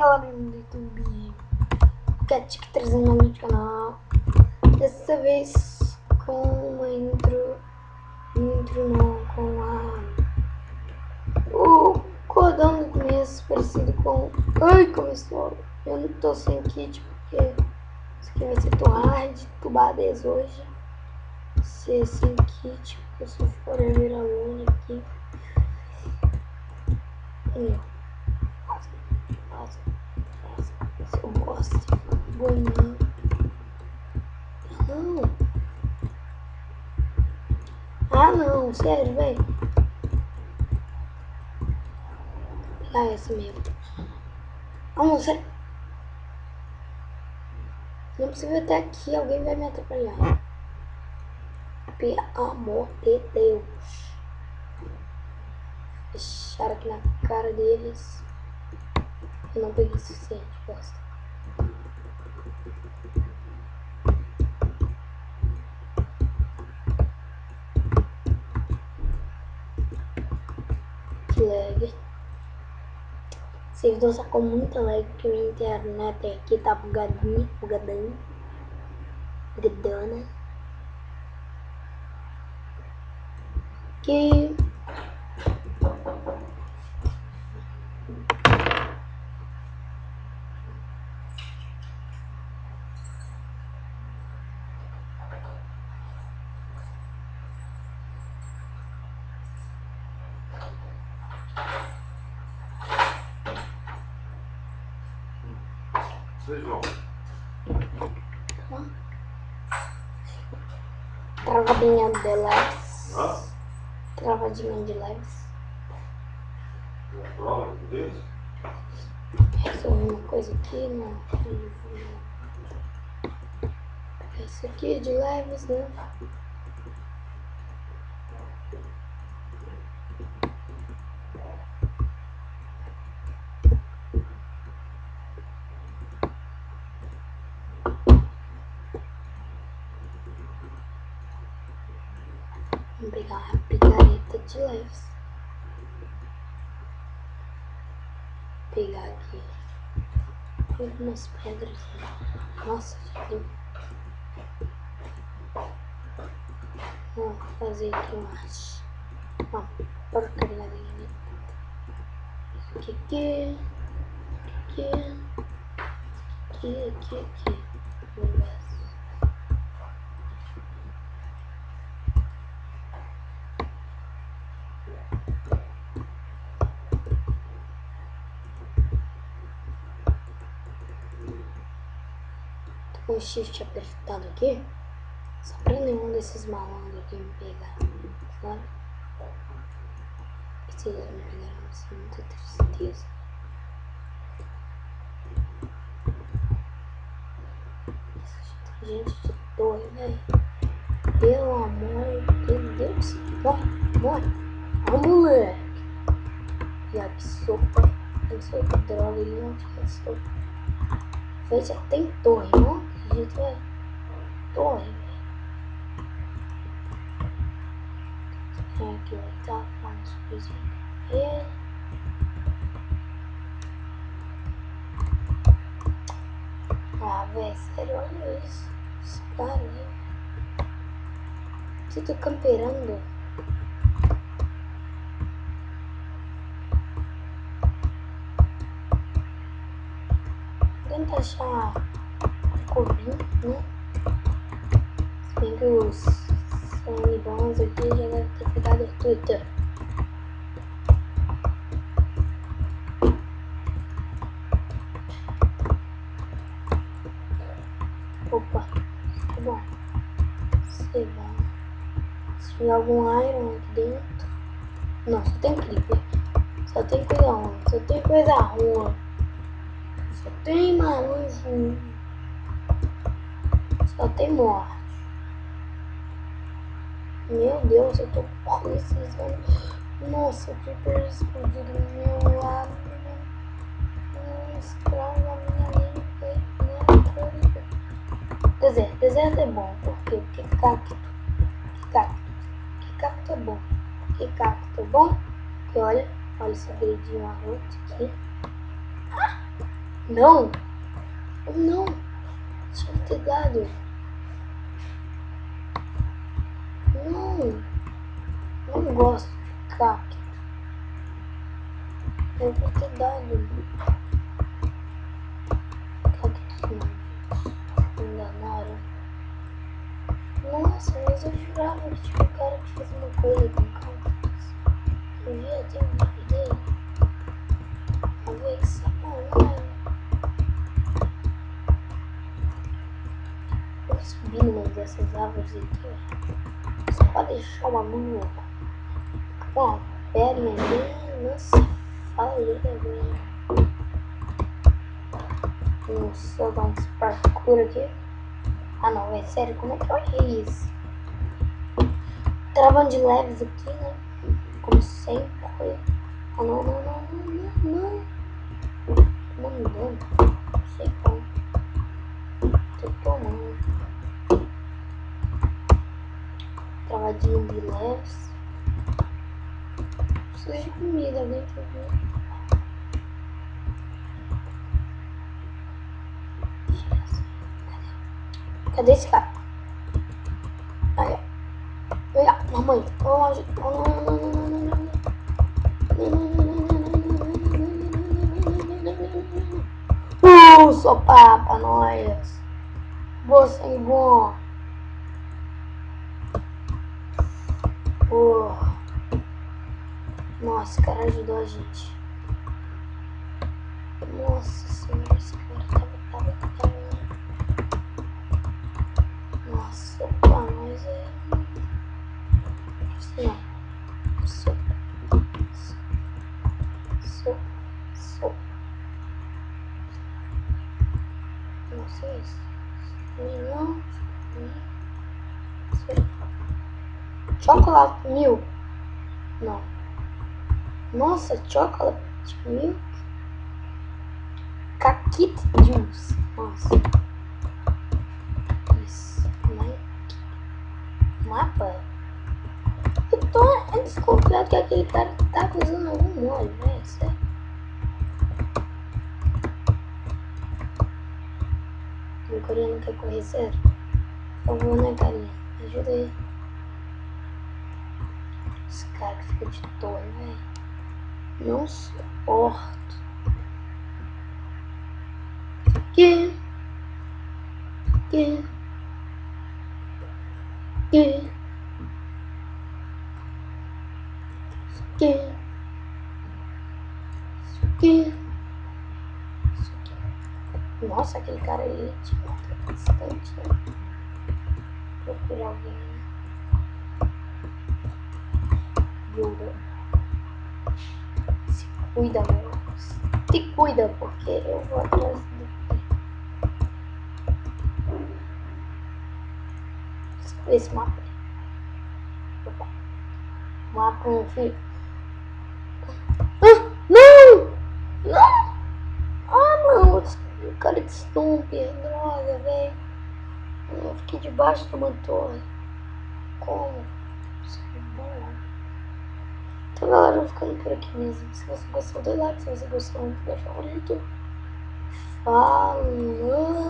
galera do YouTube, Catic trazendo no canal. Dessa vez com uma intro não, com o cordão do começo parecido com... Ai, começou! Eu não tô sem kit porque isso aqui vai ser hard, tubadez hoje. Ser sem kit, porque eu sou forever alone aqui. Se eu gosto de boninho. Não. Ah não, sério, velho. Ah, essa mesmo. Vamos, sério. Não precisa até aqui, alguém vai me atrapalhar. Pelo amor de Deus. Fechar aqui na cara deles. Eu não peguei o suficiente, bosta. Que lag. Esse vídeo sacou muita lag porque minha internet aqui tá bugadinha, bugadona. Que... Travadinha de leves. Travadinha de leves. Resolvi uma coisa aqui, não. Isso aqui de leves, né? Vamos pegar uma picareta de leves. Pegar aqui algumas pedras. Nossa, já tem. Vamos fazer aqui uma porcaria ali. Aqui. Com o shift apertado aqui, só pra nenhum desses malandros aqui me pegar, sabe? Se eles me pegaram, vai ser muita tristeza. Gente de torre, velho. Pelo amor de Deus. Morre. Ó, moleque. Já que sopa. Eu sou que droga, ele não tinha sopa. Véi, já tem torre, não acredito, velho. Torre, velho. Tem aqui, ó. Tá falando sobre isso aqui. Ah, velho, sério, olha isso. Esse cara aí. Você tá camperando? Tenta achar cobrinho, né? Se bem que os sanibons aqui já devem ter pegado o Twitter. Opa, tá bom. Sei lá. Se tiver algum iron aqui dentro. Não, só tem creeper. Só tem coisa ruim. Só tem coisa ruim. Só tem maluco. Só tem morte. Meu Deus, eu tô precisando. Nossa, o creeper explodiu do meu lado. Estraga a minha língua. Deserto é bom. Por quê? Porque cacto é bom. Que cacto é bom? Porque olha esse agredinho maroto aqui. Não! Não! Tinha que ter dado. Não! Não gosto de cacto. Eu vou ter dado. Cacto. Me enganaram. Nossa, mas eu jurava que tinha um cara que fez uma coisa com cactos. Eu ia ter um vídeo dele. Pra ver que sacanagem. Eu vou subir numa dessas árvores aqui. Você pode deixar uma mão com a perna ali. Nossa, falei agora. Nossa, dar uns parkour aqui. Ah não, é sério, como é que eu errei isso? Travando de leves aqui, né? Como sempre. Ah não, não, não, não, não, não. Tomando dano. Não sei como. Tô tomando. Travadinho de leves. Preciso de comida, alguém quer ver? Cadê esse cara? Aí, ó. Olha, mamãe. Sopa pra nós. Você é bom. Nossa, esse cara ajudou a gente. Nossa senhora, esse cara tava. Nossa, pra nós é. Assim, ó. Sopa. Não sei isso. Não. Chocolate milk. Não. Nossa, chocolate milk. Kakit juice. Nossa. Isso. Mapa? Eu tô desconfiado que aquele cara tá usando algum molho, né? Sério. O coreano quer correr sério? Por favor, né, carinha? Ajuda aí. Esse cara que fica de torre, velho. Não suporto. Que? Nossa, aquele cara aí te mata bastante, né? Procura alguém. Builder. Se cuida, meu. Se cuida, porque eu vou atrás do. Esse mapa. Opa. Mapa, meu filho. Ah, não! Não! Ah, não! O cara de Stomper. Droga, velho. Eu fiquei debaixo de uma torre. Como? Isso é bom. Então, galera, eu vou ficando por aqui mesmo. Se você gostou, dê like. Se você gostou, deixa um favorito. Falou!